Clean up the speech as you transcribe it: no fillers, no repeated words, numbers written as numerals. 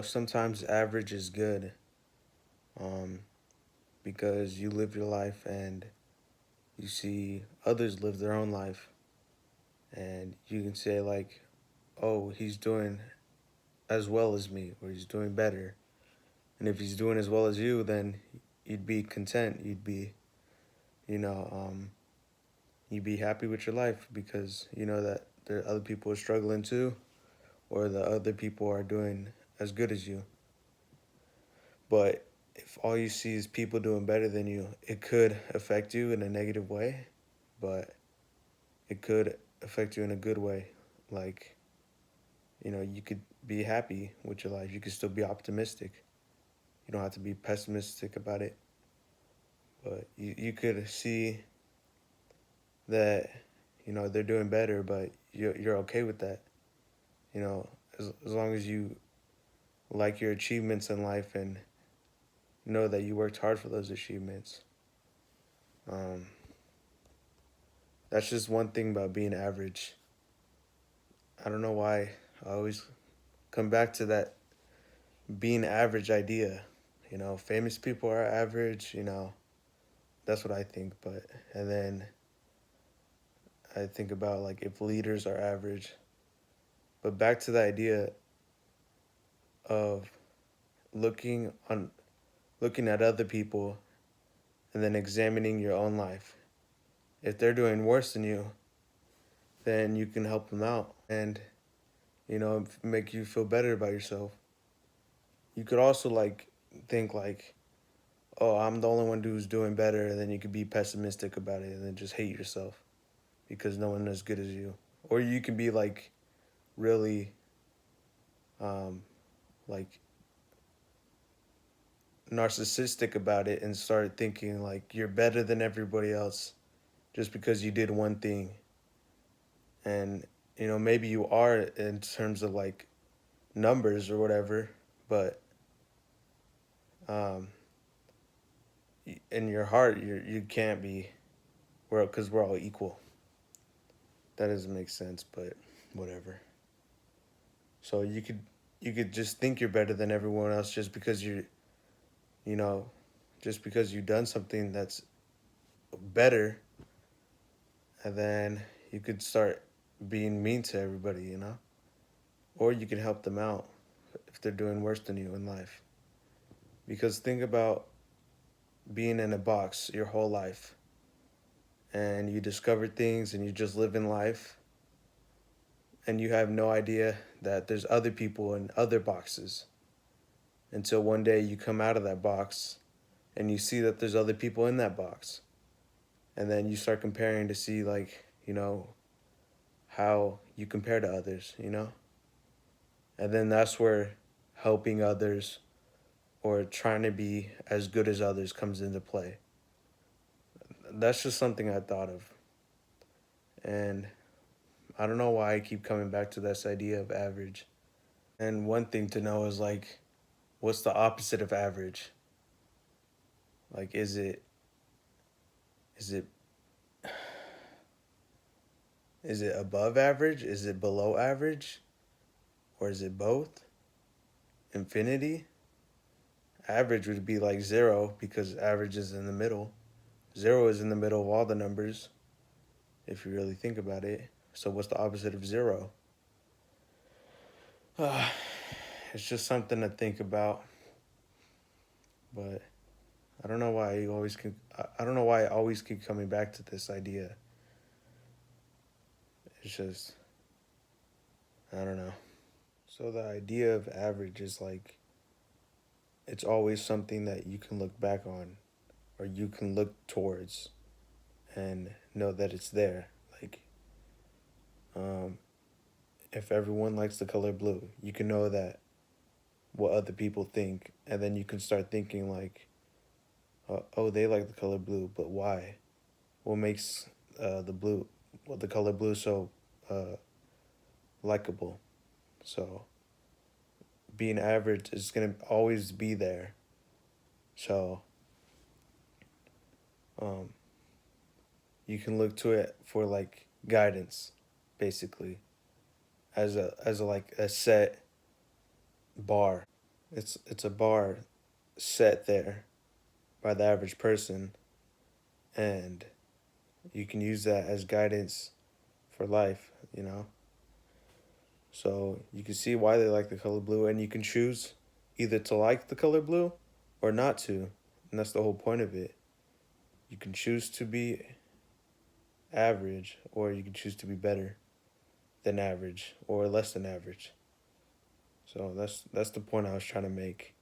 sometimes average is good, um, because you live your life and you see others live their own life, and you can say like, "Oh, he's doing as well as me, or he's doing better." And if he's doing as well as you, then you'd be content. You know, um, you'd be happy with your life because you know that there are other people are struggling too, or the other people are doing as good as you. But if all you see is people doing better than you, it could affect you in a negative way, but it could affect you in a good way. Like, you could be happy with your life. You could still be optimistic. You don't have to be pessimistic about it. But you could see that, they're doing better, but you're okay with that. You know, as long as you like your achievements in life and know that you worked hard for those achievements. Um, that's just one thing about being average. I don't know why I always come back to that being average idea. Famous people are average, that's what I think. And then I think about like if leaders are average. But back to the idea of looking on looking at other people and then examining your own life. If they're doing worse than you, then you can help them out and, make you feel better about yourself. You could also like think like, oh, I'm the only one who's doing better, and then you could be pessimistic about it and then just hate yourself because no one as good as you. Or you can be like really um, like narcissistic about it and start thinking like you're better than everybody else just because you did one thing. And maybe you are in terms of like numbers or whatever, but um, in your heart you can't be. Because we're all equal. That doesn't make sense, but whatever. So you could just think you're better than everyone else just because you know just because you've done something that's better, and then you could start being mean to everybody. Or you can help them out if they're doing worse than you in life. Because think about being in a box your whole life and you discover things and you just live in life and you have no idea that there's other people in other boxes until one day you come out of that box and you see that there's other people in that box. And then you start comparing to see, like, how you compare to others. And then that's where helping others or trying to be as good as others comes into play. That's just something I thought of. And I don't know why I keep coming back to this idea of average. And one thing to know is like, what's the opposite of average? Like, is it is it above average? Is it below average? Or is it both? Infinity? Average would be like zero because average is in the middle. Zero is in the middle of all the numbers, if you really think about it. So what's the opposite of zero? It's just something to think about. But I don't know why you always keep. I don't know why I always keep coming back to this idea. It's just I don't know. So the idea of average is like it's always something that you can look back on or you can look towards and know that it's there. Like um, if everyone likes the color blue, you can know that what other people think, and then you can start thinking like, oh, they like the color blue, but why? What makes the blue, well, the color blue so uh, likable? So being average is gonna always be there. So um, you can look to it for like guidance, basically, as a like a set. bar. It's a bar set there by the average person, and you can use that as guidance for life, you know? So you can see why they like the color blue, and you can choose either to like the color blue or not to. And that's the whole point of it. You can choose to be average, or you can choose to be better than average or less than average. So that's the point I was trying to make.